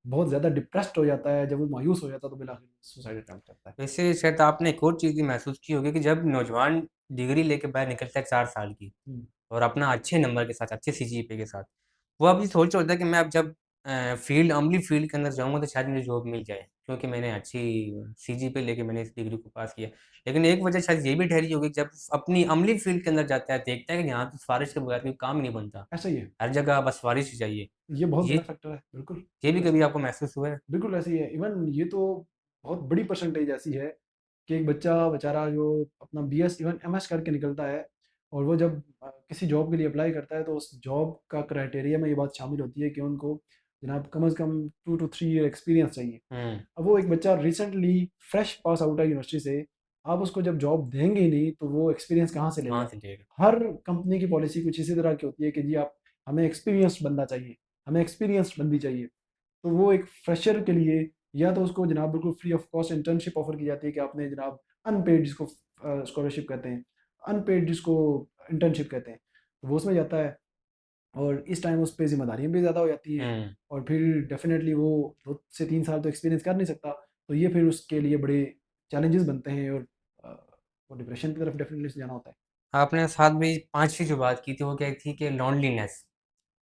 बहुत ज़्यादा डिप्रेस्ड हो जाता है, जब वो मायूस हो जाता है तो बिल आखिर सुसाइड अटेम्प्ट करता है। वैसे शायद आपने एक और चीज़ भी महसूस की होगी कि जब नौजवान डिग्री लेके बाहर निकलता है 4 साल की हुँ। और अपना अच्छे नंबर के साथ, अच्छे सीजीपीए के साथ, वो अब ये सोच रहा होता है कि मैं अब जब अमली फ़ील्ड के अंदर जाऊँगा तो शायद मुझे जॉब मिल जाए, क्योंकि मैंने अच्छी सीजीपीए लेके मैंने इस डिग्री को पास किया। लेकिन एक वजह शायद ये भी ठहरी होगी जब अपनी अमली फ़ील्ड के अंदर जाता है, देखता है कि यहाँ तो सिफ़ारिश के बगैर कोई काम ही नहीं बनता। ऐसा ही है। हर जगह बस सिफ़ारिश ही चाहिए। ये बहुत बड़ा ये फैक्टर है। बिल्कुल, ये भी बिल्कुल ऐसा कभी ही है। आपको महसूस हुआ है? बिल्कुल ऐसे ही है। इवन ये तो बहुत बड़ी परसेंटेज ऐसी है कि एक बच्चा बेचारा जो अपना बीएस इवन एमएस करके निकलता है और वो जब किसी जॉब के लिए अप्लाई करता है तो उस जॉब का क्राइटेरिया में ये बात शामिल होती है कि उनको जनाब कम से कम 2 टू 3 ईयर एक्सपीरियंस चाहिए। हुँ, अब वो एक बच्चा रिसेंटली फ्रेश पास आउट है यूनिवर्सिटी से, आप उसको जब जॉब देंगे ही नहीं तो वो एक्सपीरियंस कहाँ से कहाँ लेगा? से लेगा? हर कंपनी की पॉलिसी कुछ इसी तरह की होती है कि जी आप हमें एक्सपीरियंस्ड बंदा चाहिए, हमें एक्सपीरियंस्ड बंदी चाहिए। तो वो एक फ्रेशर के लिए या तो उसको जनाब बिल्कुल free of cost internship offer की जाती है कि आपने जनाब अनपेड जिसको स्कॉलरशिप कहते हैं, अनपेड जिसको इंटर्नशिप कहते हैं, तो वो उसमें जाता है और इस टाइम उस पे ज़िम्मेदारियाँ भी ज़्यादा हो जाती हैं हुँ। और फिर डेफ़िनेटली वो 2 से 3 साल तो एक्सपीरियंस कर नहीं सकता, तो ये फिर उसके लिए बड़े चैलेंजेस बनते हैं और अ, वो डिप्रेशन की तरफ डेफ़िनेटली जाना होता है। आपने साथ में 5वीं जो बात की थी वो क्या थी कि लोनलीनेस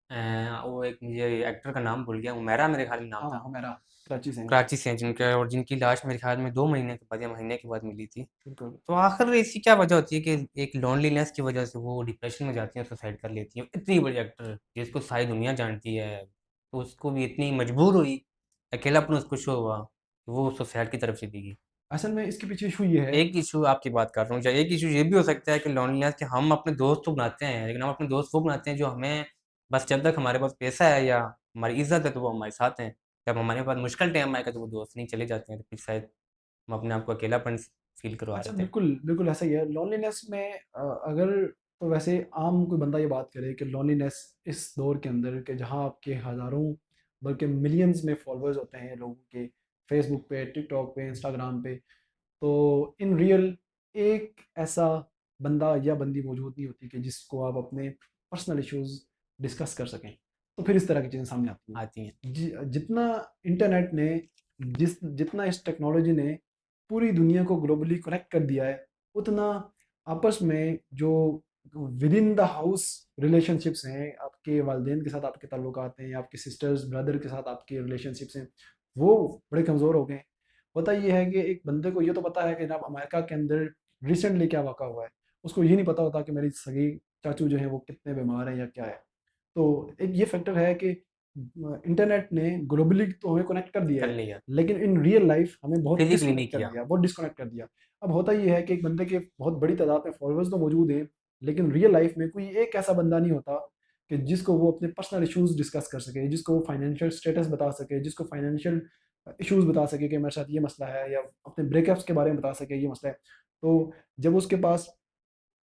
वो एक मुझे एक्टर का नाम भूल गया, हुमैरा मेरे ख़्याल में नाम हाँ, था। हुमैरा, कराची से हैं। कराची से हैं जिनका और जिनकी लाश मेरे ख़्याल में 2 महीने के बाद या महीने के बाद मिली थी। बिल्कुल। तो आख़िर इसकी क्या वजह होती है कि एक लोनलीनेस की वजह से वो डिप्रेशन में जाती हैं और सुसाइड कर लेती हैं? इतनी बड़ी एक्टर जिसको सारी दुनिया जानती है, तो उसको भी इतनी मजबूर हुई, अकेलापन उसको शो हुआ, वो सुसाइड की तरफ चली गई। असल में इसके पीछे इशू ये है। एक इश्यू आपकी बात कर रहा हूँ, या एक इश्यू ये भी हो सकता है कि लोनलीनेस कि हम अपने दोस्त तो बनाते हैं, लेकिन हम अपने दोस्त वो बनाते हैं जो हमें बस जब तक हमारे पास पैसा है या हमारी इज़्ज़त है तो वो हमारे साथ हैं। जब हमारे पास मुश्किल टाइम आएगा तो वो दोस्त नहीं चले जाते हैं, तो फिर शायद हम अपने आप को अकेलापन फ़ील करवा अच्छा, रहे थे। बिल्कुल, बिल्कुल ऐसा ही है। लोनलीनेस में अगर तो वैसे आम कोई बंदा ये बात करे कि लोनलीनेस इस दौर के अंदर कि जहाँ आपके हज़ारों बल्कि मिलियंस में फॉलोअर्स होते हैं लोगों के फ़ेसबुक पे, टिकटॉक पे, इंस्टाग्राम पे, तो इन रियल एक ऐसा बंदा या बंदी मौजूद नहीं होती कि जिसको आप अपने पर्सनल इश्यूज़ डिस्कस कर सकें। तो फिर इस तरह की चीज़ें सामने आती हैं। आती हैं। जितना इंटरनेट ने जितना इस टेक्नोलॉजी ने पूरी दुनिया को ग्लोबली कनेक्ट कर दिया है, उतना आपस में जो with in the house relationships हैं, आपके वालिदैन के साथ आपके ताल्लुकात हैं, आपके सिस्टर्स, ब्रदर के साथ आपके रिलेशनशिप्स हैं, वो बड़े कमज़ोर हो गए हैं। होता ये है कि एक बंदे को ये तो पता है कि जनाब अमेरिका के अंदर रिसेंटली क्या वाक़ा हुआ है। उसको ये नहीं पता होता कि मेरी सगी चाचू जो हैं वो कितने बीमार हैं या क्या है। तो एक ये फैक्टर है कि इंटरनेट ने ग्लोबली तो हमें कनेक्ट कर दिया कर है, लिया, लेकिन इन रियल लाइफ हमें बहुत फिज़िकली नहीं डिस्कनेक्ट कर किया। दिया, बहुत डिस्कनेक्ट कर दिया। अब होता ये है कि एक बंदे के बहुत बड़ी तादाद में फॉलोअर्स तो मौजूद हैं, लेकिन रियल लाइफ में कोई एक ऐसा बंदा नहीं होता कि जिसको वो अपने पर्सनल इश्यूज़ डिस्कस कर सके, जिसको वो फाइनेंशियल स्टेटस बता सके, जिसको फाइनेंशियल इश्यूज़ बता सके कि मेरे साथ ये मसला है, या अपने ब्रेकअप्स के बारे में बता सके ये मसला है। तो जब उसके पास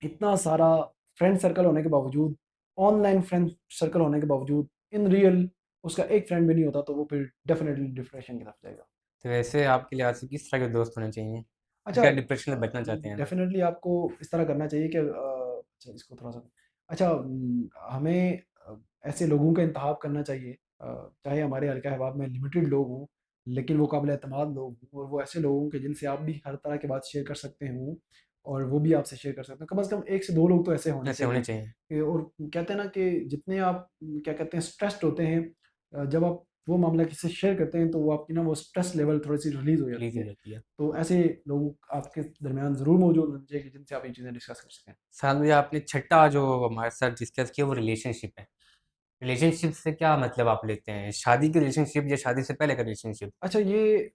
इतना सारा फ्रेंड सर्कल होने के बावजूद, ऑनलाइन फ्रेंड सर्कल होने के बावजूद, इन रियल उसका एक फ्रेंड भी नहीं होता, तो वो फिर डेफ़िनेटली डिप्रेशन की तरफ जाएगा। तो वैसे आपके लिहाज़ से किस तरह के दोस्त होने चाहिए? अच्छा, अगर डिप्रेशन से बचना चाहते हैं तो? डेफ़िनेटली आपको इस तरह करना चाहिए कि अच्छा इसको थोड़ा-सा अच्छा हमें ऐसे लोगों का इंतखाब करना चाहिए, चाहे हमारे हल्का अहबाब में लिमिटेड लोग हों, लेकिन वो काबिल एतमाद लोग हों, और वो ऐसे लोग हों कि जिनसे आप भी हर तरह की बात शेयर कर सकते हों, और वो भी आपसे शेयर कर सकते हो। कम से कम 1 से 2 लोग तो ऐसे होने ऐसे होने चाहिए चाहिए। और कहते हैं ना कि जितने आप क्या कहते हैं स्ट्रेस्ड होते हैं, जब आप वो मामला किसी से शेयर करते हैं, तो वो आपकी ना वो स्ट्रेस लेवल थोड़ी-सी रिलीज़ हो रिलीज़ जाती हो है। जाती है। तो ऐसे लोग आपके दरमियान ज़रूर मौजूद होने चाहिए कि जिनसे आप ये चीज़ें डिस्कस कर सकें। साथ में आपने छठा जो हमारे साथ डिस्कस किया वो रिलेशनशिप है। रिलेशनशिप से क्या मतलब आप लेते हैं? शादी की रिलेशनशिप या शादी से पहले का रिलेशनशिप? अच्छा, ये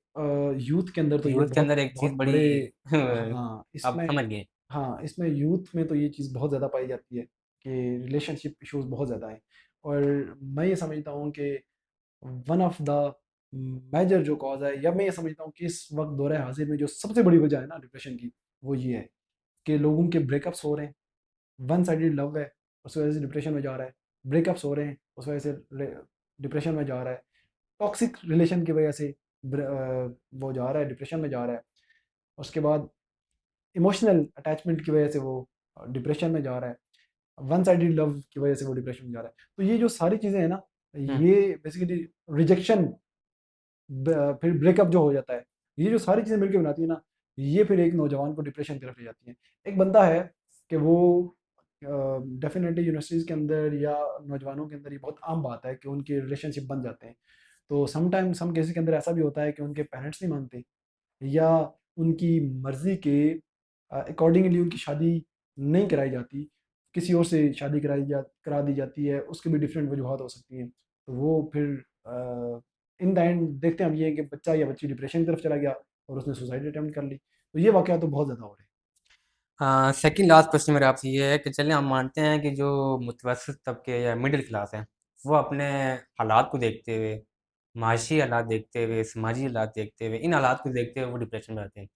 यूथ के अंदर तो ये यूथ के बहुत अंदर एक चीज़ बहुत बड़ी बड़े हाँ, आप इसमें समझ गए। हाँ, इसमें यूथ में तो ये चीज़ बहुत ज़्यादा पाई जाती है कि रिलेशनशिप इश्यूज़ बहुत ज़्यादा हैं, और मैं ये समझता हूँ कि वन ऑफ द मेजर जो कॉज़ है, या मैं ये समझता हूँ कि इस वक़्त दौर-ए-हाज़िर में जो सबसे बड़ी वजह है ना डिप्रेशन की, वो ये है कि लोगों के ब्रेकअप्स हो रहे हैं। वन साइडेड लव है, उस वजह से डिप्रेशन में जा रहा है। ब्रेकअप्स हो रहे हैं, उस वजह से डिप्रेशन में जा रहा है। टॉक्सिक रिलेशन की वजह से वो जा रहा है, डिप्रेशन में जा रहा है। उसके बाद इमोशनल अटैचमेंट की वजह से वो डिप्रेशन में जा रहा है। वन साइडेड लव की वजह से वो डिप्रेशन में जा रहा है। तो ये जो सारी चीज़ें हैं ना, हुँ, ये बेसिकली रिजेक्शन, फिर ब्रेकअप जो हो जाता है, ये जो सारी चीज़ें मिलके बनाती है ना, ये फिर एक नौजवान को डिप्रेशन की तरफ ले जाती हैं। एक बंदा है कि वो डेफ़िनेटली यूनिवर्सिटीज़ के अंदर या नौजवानों के अंदर ये बहुत आम बात है कि उनके रिलेशनशिप बन जाते हैं। तो समटाइम्स सम केसेज़ के अंदर ऐसा भी होता है कि उनके पेरेंट्स नहीं मानते, या उनकी मर्ज़ी के अकॉर्डिंगली उनकी शादी नहीं कराई जाती, किसी और से शादी करा दी जाती है, उसकी भी डिफरेंट वजूहात हो सकती हैं। तो वो फिर इन द एंड देखते हम ये हैं कि बच्चा या बच्ची डिप्रेशन की तरफ चला गया और उसने सुसाइड अटेम्प्ट कर ली। तो ये वाक़या तो बहुत ज़्यादा हो रहे हैं। सेकंड लास्ट क्वेश्चन मेरा आपसे ये है कि चलिए हम मानते हैं कि जो मुतवस्सित तबके या मिडिल क्लास है, वो अपने हालात को देखते हुए, माशी हालात देखते हुए, समाजी हालात देखते हुए, इन हालात को देखते हुए वो डिप्रेशन में आते हैं।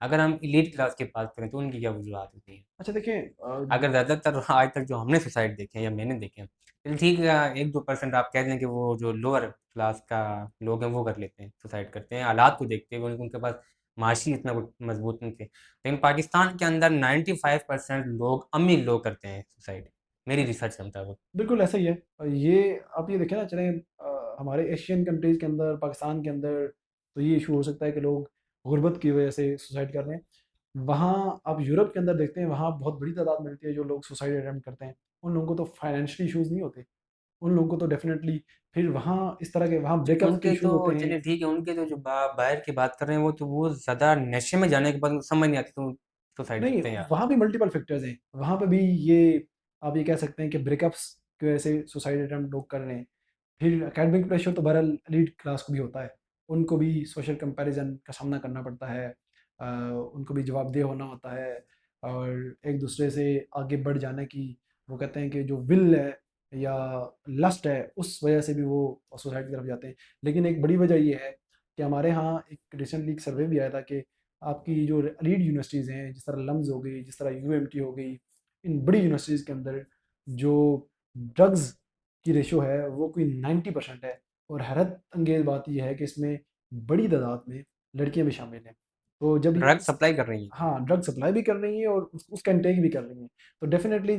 अगर हम एलीट क्लास की बात करें तो उनकी क्या वजूहत होती हैं? अच्छा देखें अगर ज़्यादातर आज तक जो हमने सुसाइड देखे हैं या मैंने देखे हैं, चलिए ठीक है 1-2% आप कह दें कि वो जो लोअर क्लास का लोग हैं वो कर लेते हैं, सुसाइड करते हैं, हालात को देखते हुए उनके पास माशी इतना कुछ मजबूत नहीं थे। लेकिन पाकिस्तान के अंदर 95% लोग अमीर लोग करते हैं सुसाइड, मेरी रिसर्च के मुताबिक। बिल्कुल ऐसा ही है। ये आप ये देखें ना, चलें हमारे एशियन कंट्रीज़ के अंदर, पाकिस्तान के अंदर तो ये इशू हो सकता है कि लोग गुर्बत की वजह से सुसाइड कर रहे हैं। वहाँ आप यूरोप के अंदर देखते हैं, वहाँ बहुत बड़ी तादाद मिलती है जो लोग सुसाइड अटेम्प्ट करते हैं। उन लोगों को तो फाइनेंशियल इश्यूज़ नहीं होते। उन लोगों को तो डेफ़िनेटली फिर वहाँ इस तरह के वहाँ ब्रेकअप्स के उनके तो इश्यूज़ होते हैं। चलिए ठीक है, उनके तो जो बाहर की बात कर रहे हैं वो ज़्यादा नशे में जाने के बाद उनको समझ नहीं आती तो सुसाइड नहीं, करते हैं यार। वहाँ भी मल्टीपल फैक्टर्स हैं। वहाँ पे भी ये आप ये कह सकते हैं कि ब्रेकअप्स की वजह से सुसाइड अटेम्प्ट लोग कर रहे हैं। फिर एकेडमिक प्रेशर तो बहरहाल एलीट क्लास को भी होता है। उनको भी सोशल कंपैरिज़न का सामना करना पड़ता है। उनको भी जवाबदेह होना होता है, और एक दूसरे से आगे बढ़ जाने की वो कहते हैं कि जो विल है या लस्ट है, उस वजह से भी वो सुसाइड की तरफ जाते हैं। लेकिन एक बड़ी वजह ये है कि हमारे यहाँ एक रिसेंटली एक सर्वे भी आया था कि आपकी जो लीड यूनिवर्सिटीज़ हैं, जिस तरह लम्स हो गई, जिस तरह यूएमटी हो गई, इन बड़ी यूनिवर्सिटीज़ के अंदर जो ड्रग्स की रेशो है वो कोई 90% है, और हैरत अंगेज़ बात ये है कि इसमें बड़ी तादाद में लड़कियां भी शामिल हैं। तो जब ड्रग इस सप्लाई कर रही हैं। हाँ, ड्रग सप्लाई भी कर रही हैं और उसका इंटेक भी कर रही हैं। तो डेफिनेटली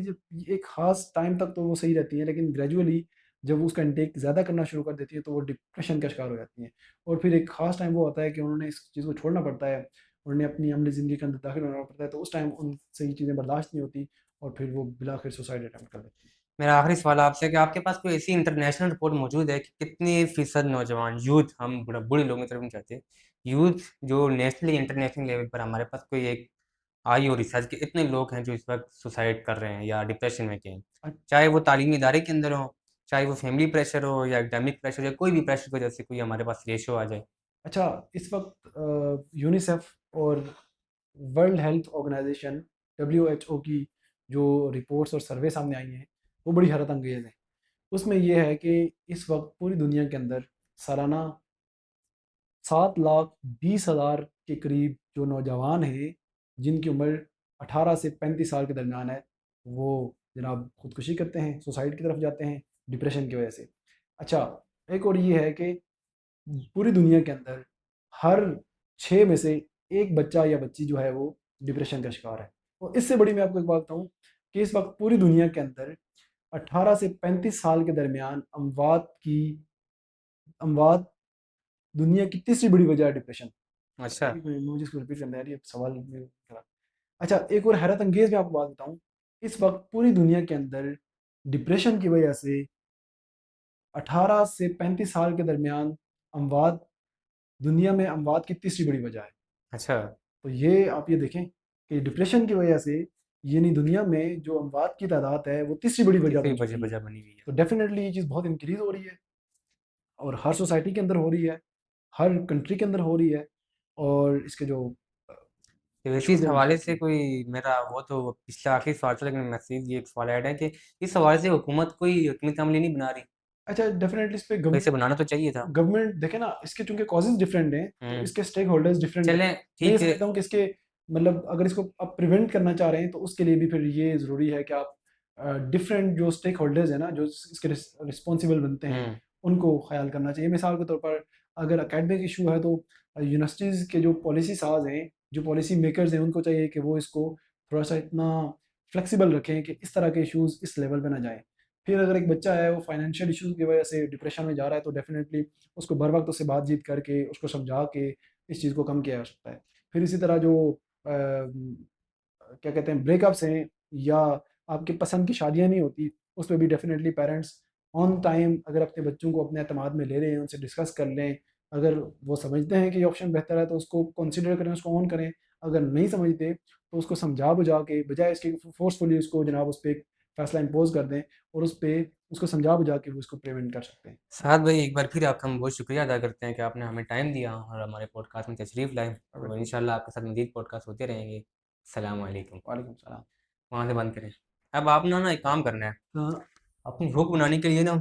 एक ख़ास टाइम तक तो वो सही रहती हैं, लेकिन ग्रेजुअली जब वो उसका इंटेक ज़्यादा करना शुरू कर देती हैं तो वो डिप्रेशन का शिकार हो जाती हैं। और फिर एक ख़ास टाइम वो आता है कि उन्होंने इस चीज़ को छोड़ना पड़ता है, उन्हें अपनी अमली ज़िंदगी के अंदर दाखिल होना पड़ता है, तो उस टाइम उनसे ये चीज़ें बर्दाश्त नहीं होती, और फिर वो बिलाखिर सुसाइड अटेम्प्ट कर लेती हैं। मेरा आखिरी सवाल आपसे कि आपके पास कोई ऐसी इंटरनेशनल रिपोर्ट मौजूद है कि कितने फ़ीसद नौजवान यूथ हम बूढ़े लोगों की तरफ नहीं चाहते, यूथ जो नेशनली इंटरनेशनल लेवल पर हमारे पास कोई एक आई हो रिसर्च कि इतने लोग हैं जो इस वक़्त सुसाइड कर रहे हैं या डिप्रेशन में हैं। अ, चाहे वो तालीमी इदारे के अंदर हो, चाहे वो फैमिली प्रेशर हो या एकेडमिक प्रेशर या कोई भी प्रेशर की वजह से कोई हमारे पास रेशो आ जाए। अच्छा, इस वक्त यूनिसेफ और वर्ल्ड हेल्थ ऑर्गेनाइजेशन WHO की जो रिपोर्ट्स और सर्वे सामने आई हैं वो बड़ी हैरत अंगेज़ हैं। उसमें ये है कि इस वक्त पूरी दुनिया के अंदर सालाना 7,20,000 के करीब जो नौजवान हैं जिनकी उम्र 18 से 35 साल के दरमियान है, वो जनाब खुदकुशी करते हैं, सुसाइड की तरफ जाते हैं डिप्रेशन की वजह से। अच्छा, एक और ये है कि पूरी दुनिया के अंदर हर 6 में से एक बच्चा या बच्ची जो है वो डिप्रेशन का शिकार है। और इससे बड़ी मैं आपको एक बात बताऊँ कि इस वक्त पूरी दुनिया के अंदर 18 से 35 साल के दरमियान अमवात दुनिया की तीसरी बड़ी वजह है डिप्रेशन। अच्छा, एक मिनट मुझे इसको रिपीट करना है यार, ये सवाल में खराब। अच्छा, एक और हैरत अंगेज़ मैं आपको बात बताऊँ, इस वक्त पूरी दुनिया के अंदर डिप्रेशन की वजह से 18 से 35 साल के दरमियान अमवात दुनिया में अमवात की तीसरी बड़ी वजह है। अच्छा, तो ये आप ये देखें कि डिप्रेशन की वजह से यानी दुनिया में जो अमवात की तादाद है वो तीसरी बड़ी वजह तीसरी बन वजह चुकी है। वजह बनी हुई है। तो डेफिनेटली ये चीज़ बहुत इंक्रीज़ हो रही है और हर सोसाइटी के अंदर हो रही है, हर कंट्री के अंदर हो रही है। और इसके जो तो इसी इश्यूज़ हैं वो हवाले बहुत से हैं। कोई मेरा वो तो पिछला आखिरी सवाल था, लेकिन मैसेज ये एक सवाल ऐड है कि इस हवाले से हुकूमत कोई हिकमत अमली नहीं बना रही। अच्छा, डेफिनेटली इस पे वैसे बनाना तो चाहिए था। गवर्नमेंट देखे ना, इसके चूंकि कॉजेज डिफरेंट हैं तो हम्म। इसके स्टेक होल्डर्स डिफरेंट हैं। चलें, मैं ये ठीक है। समझता हूँ कि इसके मतलब अगर इसको आप प्रिवेंट करना चाह रहे हैं तो उसके लिए भी फिर ये ज़रूरी है कि आप डिफरेंट जो स्टेक होल्डर्स हैं ना जो इसके रिस्पॉन्सिबल बनते हैं हम्म। उनको ख्याल करना चाहिए। मिसाल के तौर पर अगर एकेडमिक इशू है तो यूनिवर्सिटीज़ के जो पॉलिसी साज हैं, जो पॉलिसी मेकर्स हैं, उनको चाहिए कि वो इसको थोड़ा सा इतना फ्लेक्सिबल रखें कि इस तरह के इश्यूज़ इस लेवल पे ना जाएं। फिर अगर एक बच्चा है वो फाइनेंशियल इशूज़ की वजह से डिप्रेशन में जा रहा है तो डेफिनेटली उसको बर वक्त उससे बातचीत करके उसको समझा के इस चीज़ को कम किया जा सकता है। फिर इसी तरह जो क्या कहते हैं ब्रेकअप्स हैं या आपकी पसंद की शादियाँ नहीं होती, उस पे भी डेफिनेटली पेरेंट्स ऑन टाइम अगर अपने बच्चों को अपने एतमाद में ले रहे हैं, उनसे डिस्कस कर लें। अगर वो समझते हैं कि ये ऑप्शन बेहतर है तो उसको कंसिडर करें, उसको ऑन करें। अगर नहीं समझते तो उसको समझा बुझा के बजाय इसके फोर्सफुली उसको जनाब उस पे एक फैसला इम्पोज़ कर दें और उस पे उसको समझा बुझा के वो इसको प्रिवेंट कर सकते हैं। साद भाई, एक बार फिर आपका हम बहुत शुक्रिया अदा करते हैं कि आपने हमें टाइम दिया और हमारे पॉडकास्ट में तशरीफ़ लाए, और इंशाल्लाह आपके साथ मज़ीद पॉडकास्ट होते रहेंगे। अस्सलाम वालेकुम। वालेकुम सलाम। वहाँ से बंद करें। अब आप ना एक काम करना है, हाँ। अपनी हुक बनाने के लिए ना